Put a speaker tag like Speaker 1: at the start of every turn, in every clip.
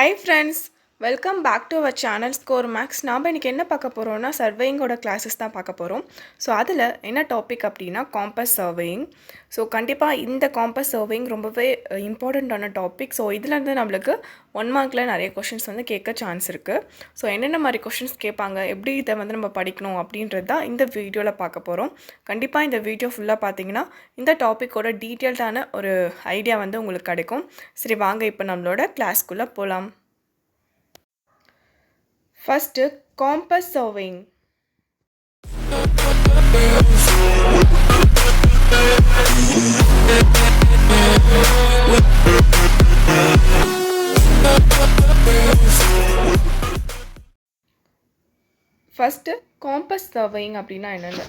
Speaker 1: Hi friends, welcome back to our channel Score Max. நாம் இன்றைக்கி என்ன பார்க்க போகிறோம்னா சர்வேயிங்கோட கிளாஸஸ் தான் பார்க்க போகிறோம். ஸோ அதில் என்ன டாபிக் அப்படின்னா காம்பஸ் சர்வேயிங். ஸோ கண்டிப்பாக இந்த காம்பஸ் சர்வேயிங் ரொம்பவே இம்பார்ட்டண்ட்டான டாபிக். ஸோ இதுலேருந்து நம்மளுக்கு 1 மார்க்கில் நிறைய கொஷின்ஸ் வந்து கேட்க சான்ஸ் இருக்குது. ஸோ என்னென்ன மாதிரி கொஷின்ஸ் கேட்பாங்க, எப்படி இதை வந்து நம்ம படிக்கணும் அப்படின்றது தான் இந்த வீடியோவில் பார்க்க போகிறோம். கண்டிப்பாக இந்த வீடியோ ஃபுல்லாக பார்த்தீங்கன்னா இந்த டாப்பிக்கோட டீட்டெயில்டான ஒரு ஐடியா வந்து உங்களுக்கு கிடைக்கும். சரி வாங்க இப்போ நம்மளோட கிளாஸ்க்குள்ளே போகலாம். First, compass surveying. First compass surveying அப்படின்னா என்னென்ன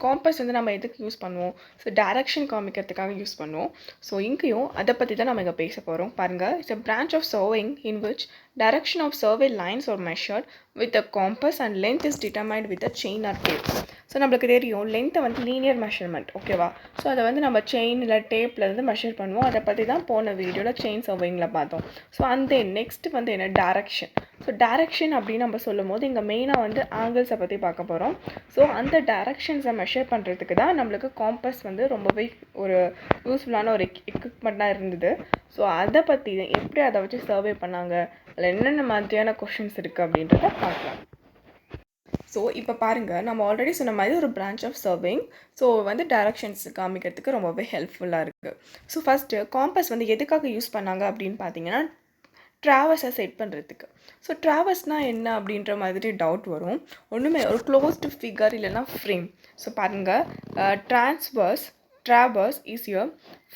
Speaker 1: காம்பஸ் வந்து நம்ம எதுக்கு யூஸ் பண்ணுவோம்? ஸோ டைரக்ஷன் காமிக்கிறதுக்காக யூஸ் பண்ணுவோம். ஸோ இங்கேயும் அதை பற்றி தான் நம்ம இங்கே பேச போகிறோம். பாருங்கள், it's a branch of surveying in which direction of survey lines are measured with a compass and length is determined with a chain or tape. So நம்மளுக்கு தெரியும் லென்த்தை வந்து லீனியர் மெஷர்மெண்ட், ஓகேவா? ஸோ அதை வந்து நம்ம செயின் இல்லை டேப்பில் வந்து மெஷர் பண்ணுவோம். அதை பற்றி தான் போன வீடியோவில் செயின் சர்வேயிங்கில் பார்த்தோம். ஸோ அந்த நெக்ஸ்ட் வந்து என்ன, டைரக்ஷன். ஸோ டைரக்ஷன் அப்படின்னு நம்ம சொல்லும் போது இங்கே மெயினாக வந்து ஆங்கிள்ஸை பற்றி பார்க்க போகிறோம். ஸோ அந்த டைரக்ஷன்ஸை மெஷர் பண்ணுறதுக்கு தான் நம்மளுக்கு காம்பஸ் வந்து ரொம்பவே ஒரு யூஸ்ஃபுல்லான ஒரு எக்யூப்மெண்ட்டாக இருந்தது. ஸோ அதை பற்றி எப்படி அதை வச்சு சர்வே பண்ணாங்க, அதில் என்னென்ன மாதிரியான கொஷின்ஸ் இருக்குது அப்படின்றத பார்க்கலாம். ஸோ இப்போ பாருங்கள், நம்ம ஆல்ரெடி சொன்ன மாதிரி ஒரு பிரான்ச் ஆஃப் சர்வேயிங். ஸோ வந்து டைரக்ஷன்ஸ் காமிக்கிறதுக்கு ரொம்பவே ஹெல்ப்ஃபுல்லாக இருக்குது. ஸோ ஃபஸ்ட்டு காம்பஸ் வந்து எதுக்காக யூஸ் பண்ணாங்க அப்படின்னு பார்த்தீங்கன்னா ட்ராவர்ஸை செட் பண்ணுறதுக்கு. ஸோ ட்ராவர்ஸ்னால் என்ன அப்படின்ற மாதிரி டவுட் வரும். ஒன்றுமே ஒரு க்ளோஸ்டு ஃபிகர் இல்லைன்னா ஃப்ரேம். ஸோ பாருங்கள், Traverse is a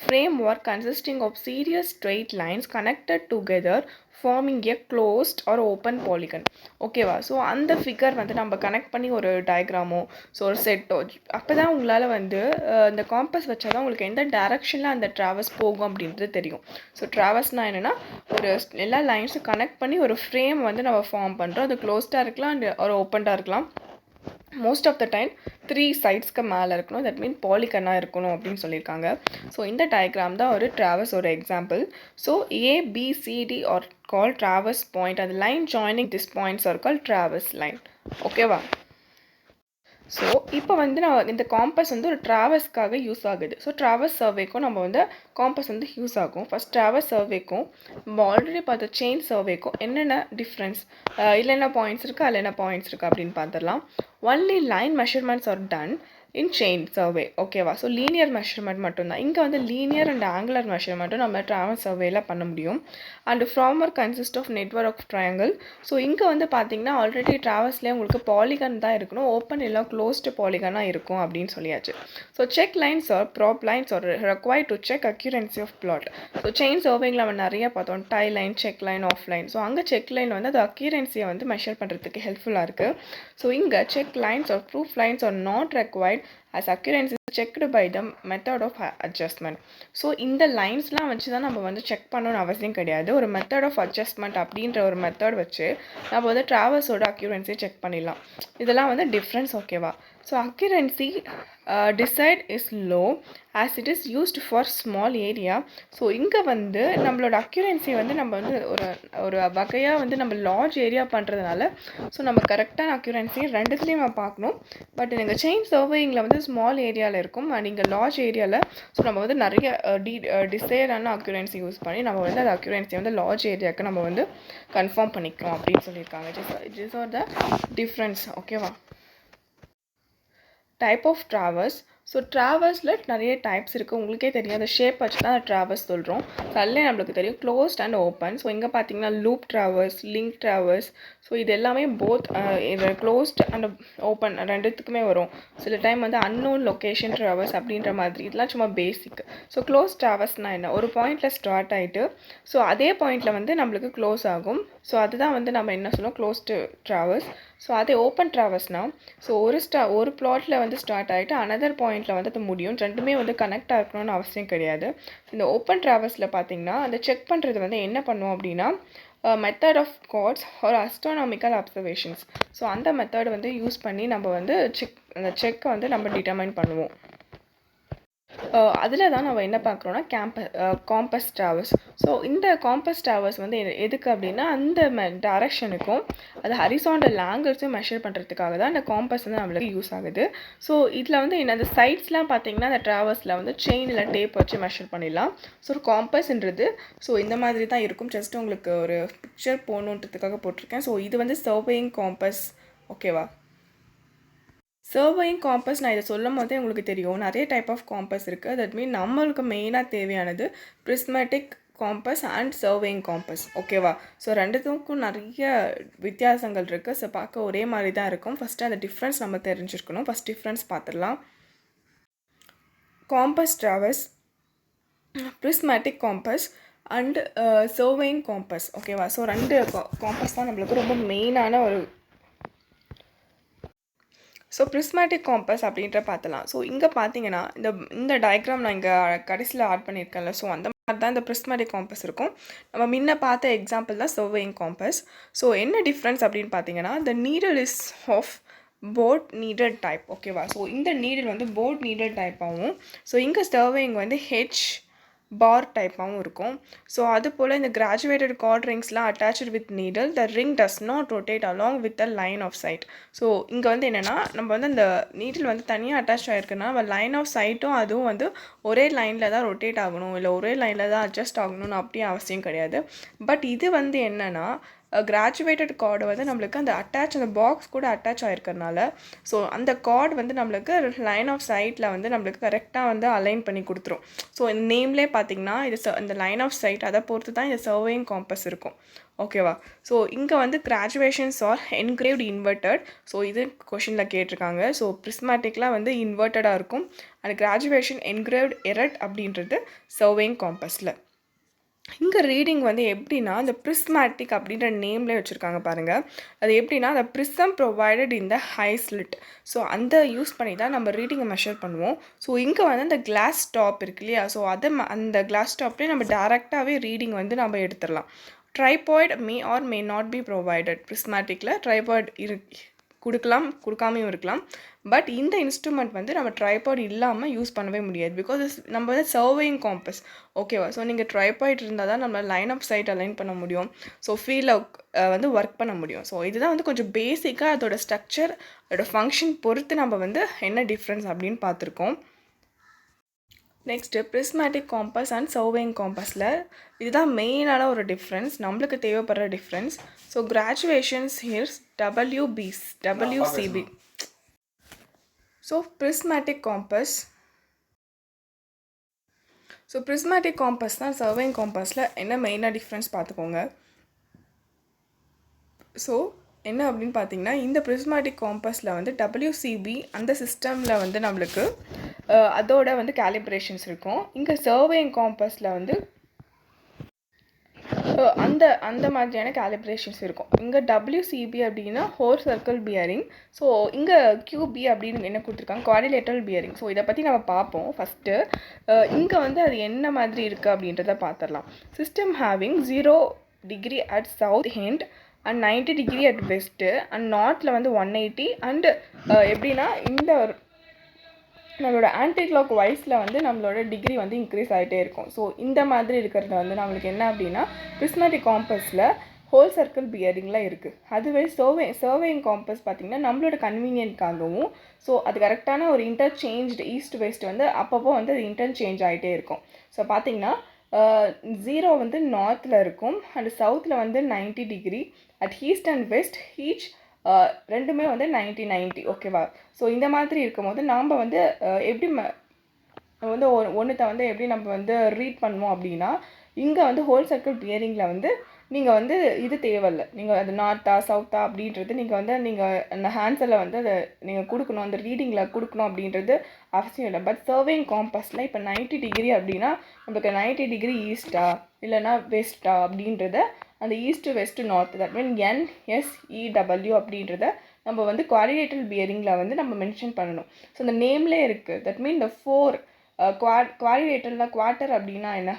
Speaker 1: framework consisting of series straight lines connected together forming a closed or open polygon. ஓகேவா? ஸோ அந்த ஃபிகர் வந்து நம்ம கனெக்ட் பண்ணி ஒரு டயக்ராமோ ஸோ ஒரு செட்டோ, அப்போ தான் உங்களால் வந்து இந்த காம்பஸ் வச்சா தான் உங்களுக்கு எந்த டைரக்ஷனில் அந்த ட்ராவர்ஸ் போகும் அப்படின்றது தெரியும். ஸோ ட்ராவர்ஸ்னால் என்னென்னா ஒரு எல்லா லைன்ஸும் கனெக்ட் பண்ணி ஒரு ஃப்ரேம் வந்து நம்ம ஃபார்ம் பண்ணுறோம். அது க்ளோஸ்டாக இருக்கலாம் அண்ட் ஒரு ஓப்பன்டாக இருக்கலாம். மோஸ்ட் ஆஃப் த டைம் 3 சைட்ஸ்க்கு மேலே இருக்கணும். தட் மீன் பாலிகனாக இருக்கணும் அப்படின்னு சொல்லியிருக்காங்க. ஸோ இந்த டயக்ராம் தான் ஒரு ட்ராவர்ஸ் ஒரு example. So ABCD are call traverse point. அந்த line joining this points are call traverse line. ஓகேவா? ஸோ இப்போ வந்து நான் இந்த காம்பஸ் வந்து ஒரு ட்ராவர்ஸ்க்காக யூஸ் ஆகுது. ஸோ ட்ராவர்ஸ் சர்வேக்கும் நம்ம வந்து காம்பஸ் வந்து யூஸ் ஆகும். ஃபஸ்ட் ட்ராவர்ஸ் சர்வேக்கும் நம்ம ஆல்ரெடி பார்த்த செயின் சர்வேக்கும் என்னென்ன டிஃப்ரென்ஸ், இல்லை என்ன பாயிண்ட்ஸ் இருக்குது, அதில் என்ன பாயிண்ட்ஸ் இருக்குது அப்படின்னு பார்த்துடலாம். Only line measurements are done in chain survey. ஓகேவா? ஸோ லீனியர் மெஷர்மெண்ட் மட்டும்தான். இங்கே வந்து லீனியர் அண்ட் ஆங்குலர் மெஷர்மெண்ட்டும் நம்ம ட்ராவர்ஸ் சர்வேல பண்ண முடியும். And framework consist of network of triangle. So இங்கே வந்து பார்த்தீங்கன்னா ஆல்ரெடி ட்ராவர்ஸ்லேயே உங்களுக்கு பாலிகன் தான் இருக்கணும், ஓப்பன் இல்லை க்ளோஸ்டு பாலிகனாக இருக்கும் அப்படின்னு சொல்லியாச்சு. So check lines or prop lines are required to check accuracy of plot. So chain சர்வேங்கில் நம்ம நிறைய பார்த்தோம், tie line, check line, off line. So அங்கே செக் லைன் வந்து அது அக்யூரன்சியை வந்து மெஷர் பண்ணுறதுக்கு ஹெல்ப்ஃபுல்லாக இருக்குது. ஸோ இங்கே check lines R proof lines R not required as accuracy is checked by the method of adjustment. So இந்த லைன்ஸ்லாம் வச்சு தான் நம்ம வந்து செக் பண்ணணும்னு அவசியம் கிடையாது. ஒரு மெத்தட் ஆஃப் அட்ஜஸ்ட்மெண்ட் அப்படின்ற ஒரு மெத்தட் வச்சு நம்ம வந்து ட்ராவர்ஸோட அக்யூரன்சி செக் பண்ணிடலாம். இதெல்லாம் வந்து டிஃப்ரென்ஸ். ஓகேவா? So accuracy decide is low as it is used for small area. So இங்கே வந்து நம்மளோட அக்யூரன்சி வந்து நம்ம வந்து ஒரு வகையாக வந்து நம்ம லார்ஜ் ஏரியா பண்ணுறதுனால ஸோ நம்ம கரெக்டான அக்யூரன்சி ரெண்டுத்துலேயும் நம்ம பார்க்கணும். பட் நீங்கள் செயின் சர்வேயிங்கில் வந்து ஸ்மால் ஏரியாவில் இருக்கும் அண்ட் இங்கே லார்ஜ் ஏரியாவில் ஸோ நம்ம வந்து நிறைய டிசைடான அக்யூரன்சி யூஸ் பண்ணி நம்ம வந்து அந்த அக்யூரன்சி வந்து லார்ஜ் ஏரியாவுக்கு நம்ம வந்து கன்ஃபார்ம் பண்ணிக்கிறோம் அப்படின்னு சொல்லியிருக்காங்க. It are the difference. ஓகேவா? Type of traverse. ஸோ ட்ராவர்ஸில் நிறைய டைப்ஸ் இருக்குது. உங்களுக்கே தெரியும், அந்த ஷேப் வச்சு தான் ட்ராவர்ஸ் சொல்கிறோம். ஸோ அதிலே நம்மளுக்கு தெரியும் க்ளோஸ்ட் அண்ட் ஓப்பன். ஸோ இங்கே பார்த்தீங்கன்னா loop traverse, link traverse. So இது எல்லாமே போத் இது க்ளோஸ்ட் அண்ட் ஓப்பன் ரெண்டுத்துக்குமே வரும். சில டைம் வந்து அன்னோன் லொக்கேஷன் ட்ராவர்ஸ் அப்படின்ற மாதிரி. இதெல்லாம் சும்மா பேசிக். ஸோ க்ளோஸ் ட்ராவர்ஸ்னால் என்ன, ஒரு பாயிண்டில் ஸ்டார்ட் ஆகிட்டு ஸோ அதே பாயிண்டில் வந்து நம்மளுக்கு க்ளோஸ் ஆகும். ஸோ அதுதான் வந்து நம்ம என்ன சொல்லுவோம், க்ளோஸ்டு ட்ராவர்ஸ். ஸோ அதே ஓப்பன் ட்ராவர்ஸ்னால் ஸோ ஒரு பிளாட்டில் வந்து ஸ்டார்ட் ஆகிட்டு அனதர் பாயிண்டில் வந்து அது முடியும். ரெண்டுமே வந்து கனெக்ட் இருக்கணும்னு அவசியம் கிடையாது. இந்த ஓப்பன் ட்ராவர்ஸில் பார்த்தீங்கன்னா அந்த செக் பண்ணுறது வந்து என்ன பண்ணுவோம் அப்படின்னா மெத்தட் ஆஃப் கார்ட்ஸ் ஒரு அஸ்ட்ரானாமிக்கல் அப்சர்வேஷன்ஸ். ஸோ அந்த மெத்தட் வந்து யூஸ் பண்ணி நம்ம வந்து அந்த செக்கை வந்து நம்ம டிட்டர்மைன் பண்ணுவோம். அதில் தான் நம்ம என்ன பார்க்குறோன்னா காம்பஸ் டவர்ஸ். ஸோ இந்த காம்பஸ் டவர்ஸ் வந்து எதுக்கு அப்படின்னா அந்த டைரக்ஷனுக்கும் அது ஹரிசாண்டல் ஆங்கிள்ஸும் மெஷர் பண்ணுறதுக்காக தான் இந்த காம்பஸ் வந்து நம்மளுக்கு யூஸ் ஆகுது. ஸோ இதில் வந்து என்ன அந்த சைட்ஸ்லாம் பார்த்தீங்கன்னா அந்த ட்ராவர்ஸில் வந்து செயினில் டேப் வச்சு மெஷர் பண்ணிடலாம். ஸோ ஒரு காம்பஸ்ன்றது ஸோ இந்த மாதிரி தான் இருக்கும். ஜஸ்ட் உங்களுக்கு ஒரு பிக்சர் போகணுன்றதுக்காக போட்டிருக்கேன். ஸோ இது வந்து சர்வேயிங் காம்பஸ். ஓகேவா? சர்வேயிங் காம்பஸ் நான் இதை சொல்லும் போதே உங்களுக்கு தெரியும் நிறைய டைப் ஆஃப் காம்பஸ் இருக்குது. தட் மீன் நம்மளுக்கு மெயினாக தேவையானது prismatic compass and surveying compass. ஓகேவா? ஸோ ரெண்டுத்துக்கும் நிறைய வித்தியாசங்கள் இருக்குது. ஸோ பார்க்க ஒரே மாதிரி தான் இருக்கும். ஃபஸ்ட்டு அந்த டிஃப்ரென்ஸ் நம்ம தெரிஞ்சிருக்கணும். ஃபஸ்ட் டிஃப்ரென்ஸ் பார்த்துடலாம். Compass traverse, prismatic compass and surveying compass. ஓகேவா? ஸோ ரெண்டு காம்பஸ் தான் நம்மளுக்கு ரொம்ப மெயினான ஒரு. ஸோ பிரிஸ்மேட்டிக் காம்பஸ் அப்படின்ற பார்த்தலாம். ஸோ இங்கே பார்த்தீங்கன்னா இந்த டயக்ராம் நான் இங்கே கடைசியில் ஆட் பண்ணியிருக்கேன்ல, ஸோ அந்த மாதிரி தான் இந்த பிரிஸ்மேட்டிக் காம்பஸ் இருக்கும். நம்ம முன்ன பார்த்த எக்ஸாம்பிள் தான் சர்வேயிங் காம்பஸ். ஸோ என்ன டிஃப்ரென்ஸ் அப்படின்னு பார்த்தீங்கன்னா the needle is of board needle type. ஓகேவா? ஸோ இந்த நீடில் வந்து போர்ட் நீடல் டைப்பாகவும், ஸோ இங்கே சர்வேயிங் வந்து ஹெச் பார் டைப்பாகவும் இருக்கும். ஸோ அது போல் இந்த கிராஜுவேட்டட் கார்ட் ரிங்ஸ்லாம் attached with needle the ring does not rotate along with a line of sight. So இங்கே வந்து என்னென்னா நம்ம வந்து அந்த நீடில் வந்து தனியாக அட்டாச் ஆகிருக்குன்னா நம்ம லைன் ஆஃப் சைட்டும் அதுவும் வந்து ஒரே லைனில் தான் ரொட்டேட் ஆகணும், இல்லை ஒரே லைனில் தான் அட்ஜஸ்ட் ஆகணும்னு அப்படியே அவசியம் கிடையாது. பட் இது வந்து என்னென்னா கிராஜுவேட்டட் கார்டு வந்து நம்மளுக்கு அந்த அந்த பாக்ஸ் கூட அட்டாச் ஆகிருக்கிறதுனால ஸோ அந்த கார்டு வந்து நம்மளுக்கு லைன் ஆஃப் சைட்டில் வந்து நம்மளுக்கு கரெக்டாக வந்து அலைன் பண்ணி கொடுத்துரும். ஸோ இந்த நேம்லேயே பார்த்தீங்கன்னா இது இந்த லைன் ஆஃப் சைட் அதை பொறுத்து தான் இந்த சர்வேயிங் காம்பஸ் இருக்கும். ஓகேவா? ஸோ இங்கே வந்து graduations are engraved inverted. So இது கொஷினில் கேட்டிருக்காங்க. ஸோ பிரிஸ்மேட்டிக்லாம் வந்து இன்வெர்ட்டடாக இருக்கும் அண்ட் கிராஜுவேஷன் என்கிரேவ்டு எரட் அப்படின்றது சர்வேயிங் காம்பஸில். இங்கே ரீடிங் வந்து எப்படின்னா இந்த பிரிஸ்மேட்டிக் அப்படின்ற நேம்லேயே வச்சுருக்காங்க பாருங்கள். அது எப்படின்னா அந்த prism provided in the high slit. So அந்த யூஸ் பண்ணி தான் நம்ம ரீடிங்கை மெஷர் பண்ணுவோம். ஸோ இங்கே வந்து அந்த கிளாஸ் டாப் இருக்கு இல்லையா, ஸோ அதை அந்த கிளாஸ் டாப்லேயே நம்ம டேரெக்டாகவே ரீடிங் வந்து நம்ம எடுத்துடலாம். Tripod may or may not be provided. பிரிஸ்மேட்டிக்கில் ட்ரைபாய்டு கொடுக்காமையும் இருக்கலாம். பட் இந்த இன்ஸ்ட்ருமெண்ட் வந்து நம்ம ட்ரைபாய்டு இல்லாமல் யூஸ் பண்ணவே முடியாது. பிகாஸ் நம்ம வந்து சர்வேயிங் காம்பஸ். ஓகேவா? ஸோ நீங்கள் ட்ரைபாய்டு இருந்தால் தான் நம்ம லைன் ஆஃப் சைட் அலைன் பண்ண முடியும். ஸோ ஃபீல்டில் வந்து ஒர்க் பண்ண முடியும். ஸோ இதுதான் வந்து கொஞ்சம் பேசிக்காக அதோட ஸ்ட்ரக்சர், அதோட ஃபங்க்ஷன் பொறுத்து நம்ம வந்து என்ன டிஃப்ரென்ஸ் அப்படின்னு பார்த்துருக்கோம். Next prismatic compass and surveying காம்பஸில் இதுதான் மெயினான ஒரு டிஃப்ரென்ஸ், நம்மளுக்கு தேவைப்படுற difference. So graduations here's WCB. So prismatic compass தான் சர்வேயிங் காம்பஸில் என்ன மெயினாக டிஃப்ரென்ஸ் பார்த்துக்கோங்க. ஸோ என்ன அப்படின்னு பார்த்தீங்கன்னா இந்த பிரிஸ்மேட்டிக் காம்பஸில் வந்து WCB அந்த சிஸ்டமில் வந்து நம்மளுக்கு அதோட வந்து கேலிப்ரேஷன்ஸ் இருக்கும். இங்கே சர்வேயிங் காம்பஸில் வந்து அந்த மாதிரியான கேலிப்ரேஷன்ஸ் இருக்கும். இங்கே WCB அப்படின்னா ஹோல் சர்க்கிள் பியரிங். ஸோ இங்கே QB அப்படின்னு என்ன கொடுத்துருக்காங்க, குவாடிலேட்டரல் பியரிங். ஸோ இதை பற்றி நம்ம பார்ப்போம். ஃபஸ்ட்டு இங்கே வந்து அது என்ன மாதிரி இருக்குது அப்படின்றத பார்த்துடலாம். System having 0 degree at south end and 90 degree at west and நார்த்தில் வந்து 180 அண்டு எப்படின்னா இந்த நம்மளோட ஆன்டி கிளாக் வைஸில் வந்து நம்மளோட டிகிரி வந்து இன்க்ரீஸ் ஆகிட்டே இருக்கும். ஸோ இந்த மாதிரி இருக்கிறது வந்து நம்மளுக்கு என்ன அப்படின்னா பிரிஸ்மேட்டிக் காம்பஸில் ஹோல் சர்க்கிள் பியரிங்கில் இருக்குது. அதுவே சர்வேயிங் காம்பஸ் பார்த்திங்கன்னா நம்மளோட கன்வீனியன்ட்காகவும் ஸோ அது கரெக்டான ஒரு இன்டர்சேஞ்ச்டு ஈஸ்ட் வெஸ்ட் வந்து அப்பப்போ வந்து அது இன்டர்சேஞ்ச் ஆகிட்டே இருக்கும். ஸோ பார்த்திங்கன்னா 0 வந்து நார்த்தில் இருக்கும் அண்ட் சவுத்தில் வந்து 90 degree at east and west each ரெண்டுமே வந்து 90. ஓகேவா? ஸோ இந்த மாதிரி இருக்கும்போது நாம் வந்து எப்படி வந்து ஒன்றுத்தை வந்து எப்படி நம்ம வந்து ரீட் பண்ணுவோம் அப்படின்னா இங்கே வந்து ஹோல் சர்க்கிள் பியரிங்கில் வந்து நீங்கள் வந்து இது தேவையில்லை, நீங்கள் அது நார்த்தா சவுத்தா அப்படின்றது நீங்கள் அந்த ஆன்சரில் வந்து அதை நீங்கள் கொடுக்கணும், அந்த ரீடிங்கில் கொடுக்கணும் அப்படின்றது அவசியம் இல்லை. பட் சர்வேயிங் காம்பஸில் இப்போ 90 டிகிரி அப்படின்னா நமக்கு 90 டிகிரி ஈஸ்ட்டா இல்லைனா வெஸ்ட்டா அப்படின்றத அந்த east west north that mean NSEW அப்படின்றத நம்ம வந்து குவாடிலேட்டரல் பியரிங்கில் வந்து நம்ம மென்ஷன் பண்ணணும். ஸோ இந்த நேம்லேயே இருக்குது. தட் மீன் இந்த 4 குவாடிலேட்டரில் குவார்ட்டர் அப்படின்னா என்ன,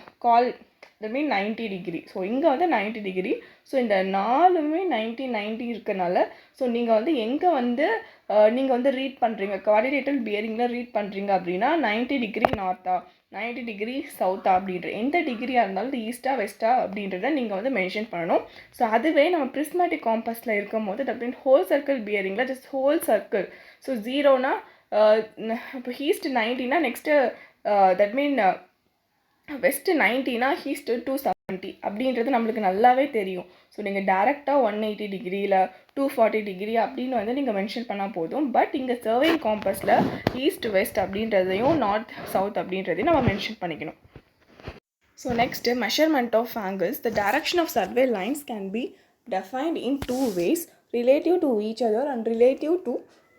Speaker 1: தட் மீன் 90 டிகிரி. ஸோ இங்கே வந்து 90 டிகிரி. ஸோ இந்த 4மே 90 இருக்கனால ஸோ நீங்கள் வந்து எங்கே வந்து நீங்கள் வந்து ரீட் பண்ணுறீங்க குவாடிலேட்டரல் பியரிங்கில் ரீட் பண்ணுறீங்க அப்படின்னா 90 டிகிரி நார்த்தா 90 டிகிரி சவுத்தா அப்படின்ற எந்த டிகிரியாக இருந்தாலும் இது ஈஸ்டா வெஸ்டா அப்படின்றத நீங்கள் வந்து மென்ஷன் பண்ணணும். ஸோ அதுவே நம்ம பிரிஸ்மேட்டிக் காம்பஸில் இருக்கும் போது தட் மீன் ஹோல் சர்க்கிள் பியரிங்கில் ஜஸ்ட் ஹோல் சர்க்கிள். ஸோ 0னா இப்போ ஈஸ்ட் 90னா நெக்ஸ்ட்டு தட் மீன் வெஸ்ட்டு 90னா ஈஸ்ட்டு 270 அப்படின்றது நம்மளுக்கு நல்லாவே தெரியும். ஸோ நீங்கள் டேரெக்டாக 180 டிகிரியில் 240 டிகிரி அப்படின்னு வந்து நீங்கள் மென்ஷன் பண்ணால் போதும். பட் இங்கே சர்வேயிங் காம்பஸில் ஈஸ்ட் வெஸ்ட் அப்படின்றதையும் நார்த் சவுத் அப்படின்றதையும் நம்ம மென்ஷன் பண்ணிக்கணும். So next measurement of angles. The direction of survey lines can be defined in two ways, relative to each other and relative to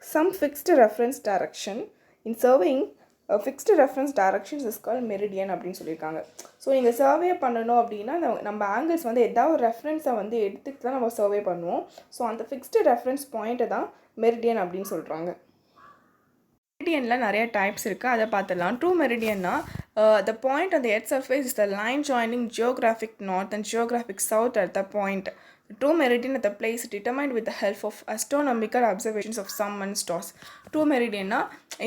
Speaker 1: some fixed reference direction. In surveying, fixed reference directions is call meridian அப்படின்னு சொல்லியிருக்காங்க. So நீங்கள் survey பண்ணணும் அப்படின்னா நம்ம angles வந்து ஏதாவது ஒரு ரெஃபரன்ஸை வந்து எடுத்துக்கிட்டு தான் நம்ம சர்வே பண்ணுவோம். ஸோ அந்த ஃபிக்ஸ்டு ரெஃபரன்ஸ் பாயிண்ட்டை தான் மெரிடியன் அப்படின்னு சொல்கிறாங்க. மெரிடியனில் நிறைய டைப்ஸ் இருக்குது, அதை பார்த்துடலாம். ட்ரூ மெரிடியன்னா the point on the earth surface is the line joining geographic north and geographic south at the point. The true meridian at the place determined with the help of astronomical observations of sun and stars. True meridian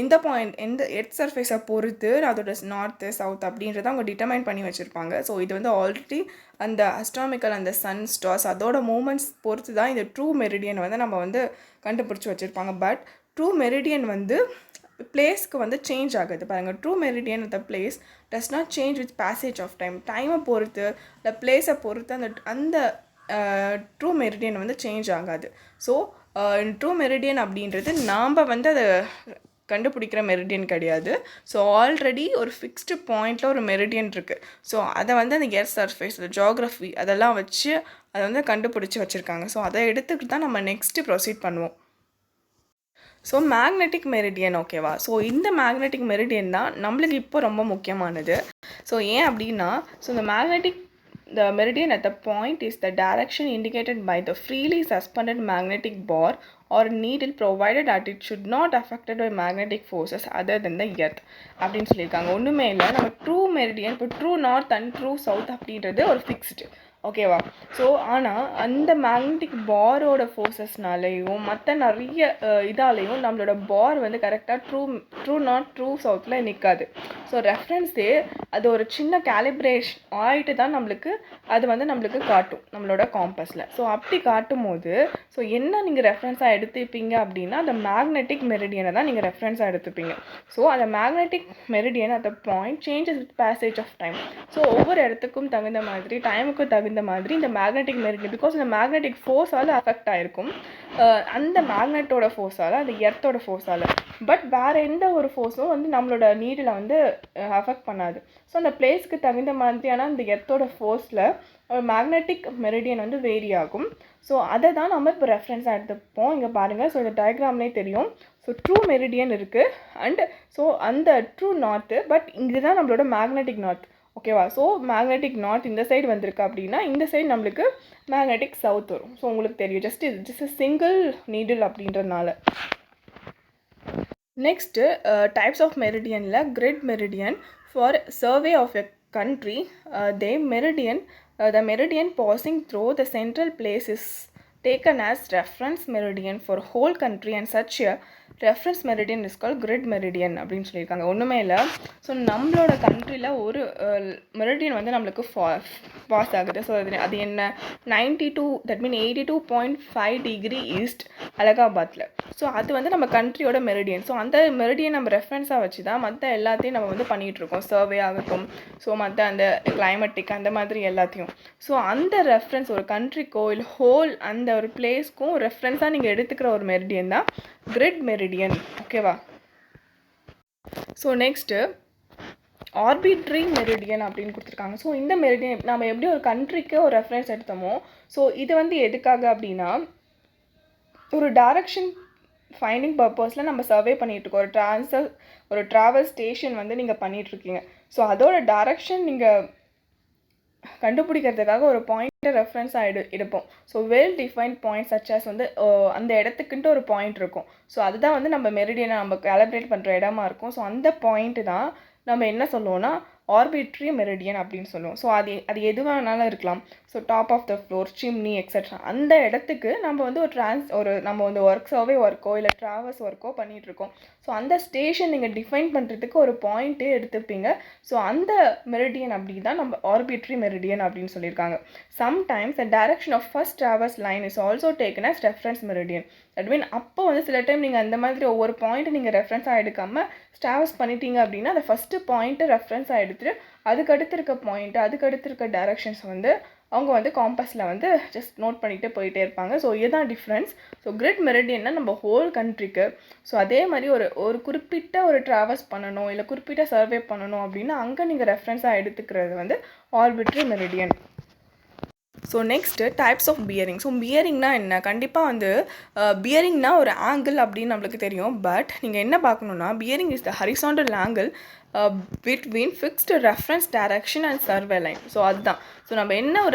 Speaker 1: இந்த point எந்த earth சர்ஃபேஸை பொறுத்து அதோட north south அப்படின்றத அவங்க determine பண்ணி வச்சுருப்பாங்க. So இது வந்து ஆல்ரெடி அந்த அஸ்ட்ராமிக்கல் அந்த சன் ஸ்டார்ஸ் அதோட மூமெண்ட்ஸ் பொறுத்து தான் இந்த ட்ரூ மெரிடியன் வந்து நம்ம வந்து கண்டுபிடிச்சி வச்சுருப்பாங்க. பட் ட்ரூ மெரிடியன் வந்து பிளேஸ்க்கு வந்து சேஞ்ச் ஆகுது பாருங்கள். True meridian the place does not change with passage of time. டைமை பொறுத்து இல்லை பிளேஸை பொறுத்து அந்த ட்ரூ மெரிடியன் வந்து சேஞ்ச் ஆகாது. ஸோ ட்ரூ மெரிடியன் அப்படின்றது நாம் வந்து அதை கண்டுபிடிக்கிற மெரிடியன் கிடையாது. ஸோ ஆல்ரெடி ஒரு ஃபிக்ஸ்டு பாயிண்டில் ஒரு மெரிடியன் இருக்குது. ஸோ அதை வந்து அந்த எர்த் சர்ஃபேஸ் ஜியோகிராஃபி அதெல்லாம் வச்சு அதை வந்து கண்டுபிடிச்சி வச்சுருக்காங்க. ஸோ அதை எடுத்துக்கிட்டு தான் நம்ம நெக்ஸ்ட்டு ப்ரொசீட் பண்ணுவோம். ஸோ மேக்னெட்டிக் மெரிடியன் ஓகேவா. ஸோ இந்த மேக்னெட்டிக் மெரிடியன் தான் நம்மளுக்கு இப்போ ரொம்ப முக்கியமானது. ஸோ ஏன் அப்படின்னா so the meridian at the point is the direction indicated by the freely suspended magnetic bar or needle provided that it should not affected by magnetic forces other than the earth அப்படின்னு சொல்லியிருக்காங்க. ஒன்றுமே இல்லை, நம்ம true meridian இப்போ true north and true south அப்படின்றது ஒரு fixed ஓகேவா. So ஆனால் அந்த மேக்னெட்டிக் பாரோட ஃபோர்ஸஸ்னாலேயும் மற்ற நிறைய இதாலேயும் நம்மளோட பார் வந்து கரெக்டாக ட்ரூ நார்த் ட்ரூ சவுத்தில் நிற்காது. ஸோ ரெஃபரன்ஸே அது ஒரு சின்ன கேலிப்ரேஷன் ஆகிட்டு தான் அது வந்து நம்மளுக்கு காட்டும் நம்மளோட காம்பஸில். ஸோ அப்படி காட்டும் போது ஸோ என்ன நீங்கள் ரெஃபரன்ஸாக எடுத்துப்பீங்க அப்படின்னா அந்த மேக்னெட்டிக் மெரிடியனை தான் நீங்கள் ரெஃபரன்ஸாக எடுத்துப்பீங்க. ஸோ அந்த magnetic meridian at the point changes with passage of time. So ஒவ்வொரு இடத்துக்கும் தகுந்த மாதிரி டைமுக்கும் தகுந்த மாதிரி இந்த மேக்னெட்டிக் மெரிடியன் பிகாஸ் இந்த மேக்னெட்டிக் ஃபோர்ஸால் அஃபெக்ட் ஆகிருக்கும். அந்த மேக்னெட்டோட ஃபோர்ஸால் அந்த எர்த்தோட ஃபோர்ஸால். பட் வேறு எந்த ஒரு ஃபோர்ஸும் வந்து நம்மளோட நீடில் வந்து அஃபெக்ட் பண்ணாது. ஸோ அந்த பிளேஸ்க்கு தகுந்த மாதிரியான அந்த எர்த்தோட ஃபோர்ஸில் மேக்னெட்டிக் மெரிடியன் வந்து வேரி ஆகும். ஸோ அதை தான் நம்ம இப்போ ரெஃபரன்ஸாக எடுத்துப்போம். இங்கே பாருங்கள். ஸோ இந்த டயக்ராம்லேயே தெரியும். ஸோ ட்ரூ மெரிடியன் இருக்குது அண்ட் ஸோ அந்த ட்ரூ நார்த்து. பட் இதுதான் நம்மளோட மேக்னெட்டிக் நார்த் ஓகேவா. ஸோ மேக்னெட்டிக் நார்த் இந்த சைடு வந்திருக்கு அப்படின்னா இந்த சைடு நம்மளுக்கு மேக்னெட்டிக் சவுத் வரும். ஸோ உங்களுக்கு தெரியும் ஜஸ்ட் சிங்கிள் நீடில் அப்படின்றதுனால. நெக்ஸ்ட்டு டைப்ஸ் ஆஃப் மெரிடியனில் grid meridian for survey of a country, the meridian passing through the central place is taken as reference meridian for whole country and such a reference meridian is called grid meridian அப்படின்னு சொல்லியிருக்காங்க. ஒன்றுமே இல்லை. So நம்மளோட கண்ட்ரியில் ஒரு meridian வந்து நம்மளுக்கு pass ஆகுது. ஸோ அது என்ன 92 தட் மீன் 82.5 டிகிரி ஈஸ்ட் அலகாபாத்தில். ஸோ அது வந்து நம்ம கண்ட்ரியோட மெரிடியன். ஸோ அந்த மெரிடியன் நம்ம ரெஃபரன்ஸாக வச்சு தான் மற்ற எல்லாத்தையும் நம்ம வந்து பண்ணிகிட்ருக்கோம். சர்வே ஆகட்டும் ஸோ மற்ற அந்த கிளைமேட்டிக் அந்த மாதிரி எல்லாத்தையும். ஸோ அந்த ரெஃபரன்ஸ் ஒரு கண்ட்ரிக்கோ இல்லை ஹோல் அந்த ஒரு பிளேஸ்க்கும் ரெஃபரன்ஸாக நீங்கள் எடுத்துக்கிற ஒரு மெரிடியன் தான் கிரிட் மெரிடியன் ஓகேவா. ஸோ நெக்ஸ்ட்டு ஆர்பிட்ரி மெரிடியன் அப்படின்னு கொடுத்துருக்காங்க. ஸோ இந்த மெரிடியன் நம்ம எப்படி ஒரு கண்ட்ரிக்கு ஒரு ரெஃபரன்ஸ் எடுத்தோமோ ஸோ இது வந்து எதுக்காக அப்படின்னா ஒரு டைரக்ஷன் ஃபைண்டிங் பர்பஸில் நம்ம சர்வே பண்ணிகிட்ருக்கோம். ஒரு ட்ராவல் ஸ்டேஷன் வந்து நீங்கள் பண்ணிகிட்ருக்கீங்க. ஸோ அதோட டைரக்ஷன் நீங்கள் கண்டுபிடிக்கிறதுக்காக ஒரு பாயிண்ட்டை ரெஃபரன்ஸாக எடுப்போம். ஸோ வெல் டிஃபைன்ட் பாயிண்ட் சச்சஸ் வந்து அந்த இடத்துக்குன்ட்டு ஒரு பாயிண்ட் இருக்கும். ஸோ அதுதான் வந்து நம்ம மெரிடியனை நம்ம கேலிப்ரேட் பண்ணுற இடமா இருக்கும். ஸோ அந்த பாயிண்ட்டு தான் நம்ம என்ன சொல்லுவோம்னா ஆர்பிட்ரி மெரிடியன் அப்படின்னு சொல்லுவோம். ஸோ அது எது வேணாலும் இருக்கலாம். So top of the floor, chimney etcetera அந்த இடத்துக்கு நம்ம வந்து நம்ம வந்து சர்வே ஒர்க்கோ இல்லை ட்ராவல்ஸ் ஒர்க்கோ பண்ணிகிட்ருக்கோம். ஸோ அந்த ஸ்டேஷன் நீங்கள் டிஃபைன் பண்ணுறதுக்கு ஒரு பாயிண்ட்டே எடுத்துப்பீங்க. ஸோ அந்த மெரிடியன் அப்படி தான் நம்ம ஆர்பிட்ரி மெரிடியன் அப்படின்னு சொல்லியிருக்காங்க. Sometimes the direction of first travels line is also taken as reference meridian. That mean அப்போ வந்து சில டைம் நீங்கள் அந்த மாதிரி ஒவ்வொரு பாயிண்ட்டு நீங்கள் ரெஃபரன்ஸாக எடுக்காமல் ட்ராவல்ஸ் பண்ணிட்டீங்க அப்படின்னா அந்த ஃபஸ்ட்டு பாயிண்ட்டு ரெஃபரன்ஸாக எடுத்துகிட்டு அதுக்கடுத்து இருக்க பாயிண்ட்டு அதுக்கடுத்து இருக்க டைரக்ஷன்ஸ் வந்து அவங்க வந்து காம்பஸில் வந்து ஜஸ்ட் நோட் பண்ணிகிட்டே போயிட்டே இருப்பாங்க. ஸோ இதுதான் டிஃப்ரென்ஸ். ஸோ கிரிட் மெரிடியன்னா நம்ம ஹோல் கண்ட்ரிக்கு. ஸோ அதே மாதிரி ஒரு குறிப்பிட்ட ஒரு ட்ராவல்ஸ் பண்ணணும் இல்லை குறிப்பிட்ட சர்வே பண்ணணும் அப்படின்னா அங்கே நீங்கள் ரெஃபரன்ஸாக எடுத்துக்கிறது வந்து arbitrary meridian. So next types of bearing. So பியரிங்னா என்ன? கண்டிப்பாக வந்து பியரிங்னா ஒரு ஆங்கிள் அப்படின்னு நம்மளுக்கு தெரியும். பட் நீங்கள் என்ன பார்க்கணுன்னா bearing is the horizontal angle between fixed reference direction and survey line. So அதுதான். ஸோ நம்ம என்ன ஒரு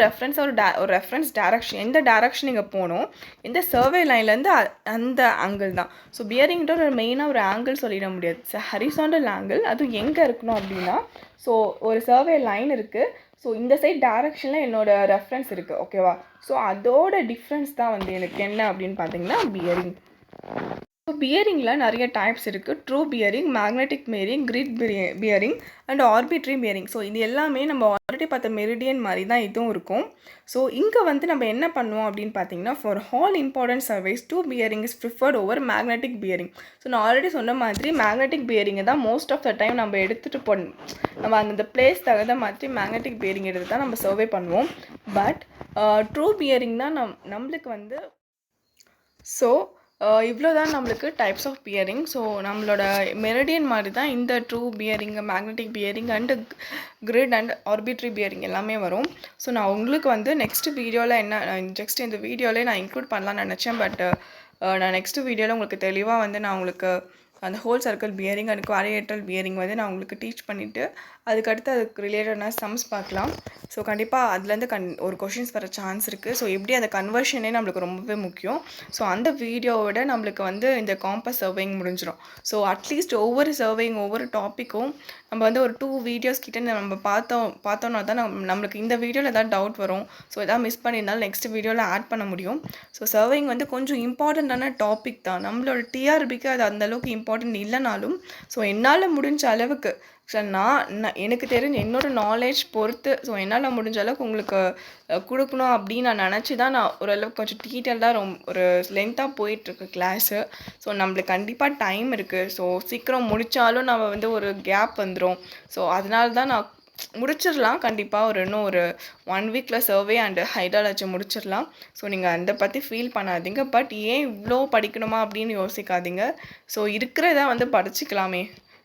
Speaker 1: ரெஃபரன்ஸ் டைரக்ஷன் எந்த டைரக்ஷன் நீங்கள் போகணும் எந்த சர்வே லைன்லேருந்து அந்த ஆங்கிள் தான். ஸோ பியரிங்கிட்ட ஒரு மெயினாக ஒரு ஆங்கிள் சொல்லிட முடியாது. ஹரிசாண்டல் ஆங்கிள் அதுவும் எங்கே இருக்கணும் அப்படின்னா ஸோ ஒரு சர்வே லைன் இருக்குது. ஸோ இந்த சைட் டைரக்ஷனில் என்னோடய ரெஃபரன்ஸ் இருக்குது. ஓகேவா? ஸோ அதோட டிஃப்ரென்ஸ் தான் வந்து எனக்கு என்ன அப்படின்னு பார்த்தீங்கன்னா பியரிங். ஸோ பியரிங்கில் நிறைய டைப்ஸ் இருக்குது. True bearing, magnetic bearing, grid bearing and ஆர்பிட்ரி bearing. So இது எல்லாமே நம்ம ஆல்ரெடி பார்த்த மெரிடியன் மாதிரி தான் இதுவும் இருக்கும். ஸோ இங்கே வந்து நம்ம என்ன பண்ணுவோம் அப்படின்னு பார்த்தீங்கன்னா for all important services true bearing is preferred over magnetic bearing. So நான் ஆல்ரெடி சொன்ன மாதிரி மேக்னெட்டிக் பியரிங்கை தான் மோஸ்ட் ஆஃப் த டைம் நம்ம எடுத்துகிட்டு நம்ம அந்த பிளேஸ் தகுந்த மாதிரி மேக்னெட்டிக் பியரிங் எடுத்து தான் நம்ம சர்வே பண்ணுவோம். பட் ட்ரூ பியரிங் தான் நம்மளுக்கு வந்து ஸோ இவ்வளோ தான் நம்மளுக்கு டைப்ஸ் ஆஃப் பியரிங். ஸோ நம்மளோட மெரிடியன் மாதிரி தான் இந்த true bearing, magnetic bearing and grid and ஆர்பிட்ரி bearing எல்லாமே வரும். ஸோ நான் உங்களுக்கு வந்து நெக்ஸ்ட் வீடியோவில் ஜஸ்ட் இந்த வீடியோவிலே நான் இன்க்ளூட் பண்ணலான்னு நினச்சேன். பட் நான் நெக்ஸ்ட் வீடியோவில் உங்களுக்கு தெளிவாக வந்து நான் உங்களுக்கு அந்த whole circle bearing and quadrilateral bearing வந்து நான் உங்களுக்கு டீச் பண்ணிவிட்டு அதுக்கடுத்து அதுக்கு ரிலேட்டடான சம்ஸ் பார்க்கலாம். ஸோ கண்டிப்பாக அதுலேருந்து ஒரு கொஷின்ஸ் வர சான்ஸ் இருக்குது. ஸோ எப்படி அந்த கன்வர்ஷனே நம்மளுக்கு ரொம்பவே முக்கியம். ஸோ அந்த வீடியோவோட நம்மளுக்கு வந்து இந்த காம்பஸ் சர்வேயிங் முடிஞ்சிடும். ஸோ அட்லீஸ்ட் ஒவ்வொரு சர்வேயிங் ஒவ்வொரு டாப்பிக்கும் நம்ம வந்து ஒரு 2 வீடியோஸ் கிட்டே நம்ம பார்த்தோன்னா தான் நம்மளுக்கு இந்த வீடியோவில் ஏதாவது டவுட் வரும். ஸோ எதாவது மிஸ் பண்ணியிருந்தாலும் நெக்ஸ்ட் வீடியோவில் ஆட் பண்ண முடியும். ஸோ சர்வேயிங் வந்து கொஞ்சம் இம்பார்ட்டண்ட்டான டாபிக் தான். நம்மளோட டிஆர்பிக்கு அது அந்தளவுக்கு இம்பார்ட்டன்ட் இல்லைனாலும் ஸோ என்னால் முடிஞ்ச அளவுக்கு ஸோ நான் எனக்கு தெரிஞ்ச என்னோடய நாலேஜ் பொறுத்து ஸோ என்னால் முடிஞ்ச அளவுக்கு உங்களுக்கு கொடுக்கணும் அப்படின்னு நான் நினச்சி தான் நான் ஓரளவுக்கு கொஞ்சம் டீட்டெயில்டாக ஒரு லென்த்தாக போயிட்டுருக்கு கிளாஸு. ஸோ நம்மளுக்கு கண்டிப்பாக டைம் இருக்குது. ஸோ சீக்கிரம் முடித்தாலும் நம்ம வந்து ஒரு கேப் வந்துடும். ஸோ அதனால தான் நான் முடிச்சிடலாம். கண்டிப்பாக இன்னும் ஒரு 1 வீக்கில் சர்வே அண்டு ஹைட்ராலஜி முடிச்சிடலாம். ஸோ நீங்கள் அதை பற்றி ஃபீல் பண்ணாதீங்க. பட் ஏன் இவ்வளோ படிக்கணுமா அப்படின்னு யோசிக்காதீங்க. ஸோ இருக்கிறத வந்து படிச்சுக்கலாமே.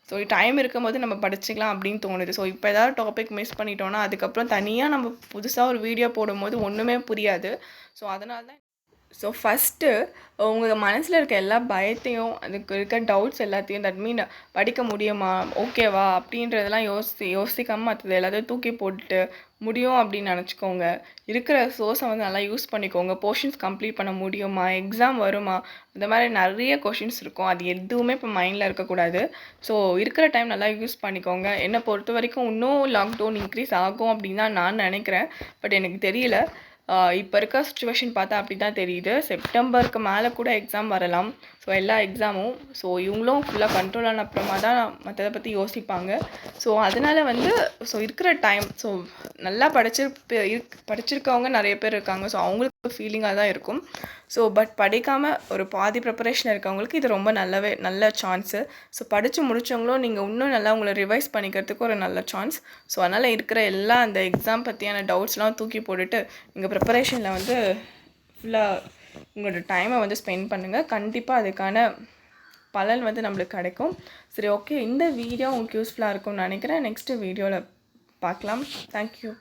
Speaker 1: ஸோ டைம் இருக்கும்போது நம்ம படிச்சுக்கலாம் அப்படின்னு தோணுது. ஸோ இப்போ ஏதாவது டாபிக் மிஸ் பண்ணிட்டோன்னா அதுக்கப்புறம் தனியாக நம்ம புதுசாக ஒரு வீடியோ போடும்போது ஒன்றுமே புரியாது. ஸோ அதனால தான் ஸோ ஃபஸ்ட்டு உங்கள் மனசில் இருக்க எல்லா பயத்தையும் அதுக்கு இருக்க டவுட்ஸ் எல்லாத்தையும் தட் மீன் படிக்க முடியுமா ஓகேவா அப்படின்றதெல்லாம் யோசிக்காமல் மற்றது எல்லாத்தையும் தூக்கி போட்டுட்டு முடியும் அப்படின்னு நினச்சிக்கோங்க. இருக்கிற சோர்ஸை வந்து நல்லா யூஸ் பண்ணிக்கோங்க. போர்ஷன்ஸ் கம்ப்ளீட் பண்ண முடியுமா, எக்ஸாம் வருமா, இந்த மாதிரி நிறைய கொஷின்ஸ் இருக்கும். அது எதுவுமே இப்போ மைண்டில் இருக்கக்கூடாது. ஸோ இருக்கிற டைம் நல்லா யூஸ் பண்ணிக்கோங்க. என்னை பொறுத்த வரைக்கும் இன்னும் லாக்டவுன் இன்க்ரீஸ் ஆகும் அப்படின்னு தான் நான் நினைக்கிறேன். பட் எனக்கு தெரியல. இப்போ இருக்க சுச்சுவேஷன் பார்த்தா அப்படி தான் தெரியுது. செப்டம்பருக்கு மேலே கூட எக்ஸாம் வரலாம். ஸோ எல்லா எக்ஸாமும் ஸோ இவங்களும் ஃபுல்லாக கண்ட்ரோல் ஆன அப்புறமா தான் மற்றதை பற்றி யோசிப்பாங்க. ஸோ அதனால் வந்து ஸோ இருக்கிற டைம் ஸோ நல்லா படிச்சிருக்கவங்க நிறைய பேர் இருக்காங்க. ஸோ அவங்களுக்கு ஃபீலிங்காக தான் இருக்கும். ஸோ பட் படிக்காமல் ஒரு பாதி ப்ரிப்பரேஷன் இருக்கவங்களுக்கு இது ரொம்ப நல்ல சான்ஸு. ஸோ படித்து முடித்தவங்களும் நீங்கள் இன்னும் நல்லா உங்களை ரிவைஸ் பண்ணிக்கிறதுக்கு ஒரு நல்ல சான்ஸ். ஸோ அதனால் இருக்கிற எல்லா அந்த எக்ஸாம் பற்றியான டவுட்ஸ்லாம் தூக்கி போட்டுட்டு நீங்கள் ப்ரிப்பரேஷனில் வந்து ஃபுல்லாக உங்களோட டைமை வந்து ஸ்பெண்ட் பண்ணுங்கள். கண்டிப்பாக அதுக்கான பலன் வந்து நம்மளுக்கு கிடைக்கும். சரி, ஓகே, இந்த வீடியோ உங்களுக்கு யூஸ்ஃபுல்லாக இருக்கும்னு நினைக்கிறேன். நெக்ஸ்ட்டு வீடியோவில் பார்க்கலாம். தேங்க்யூ.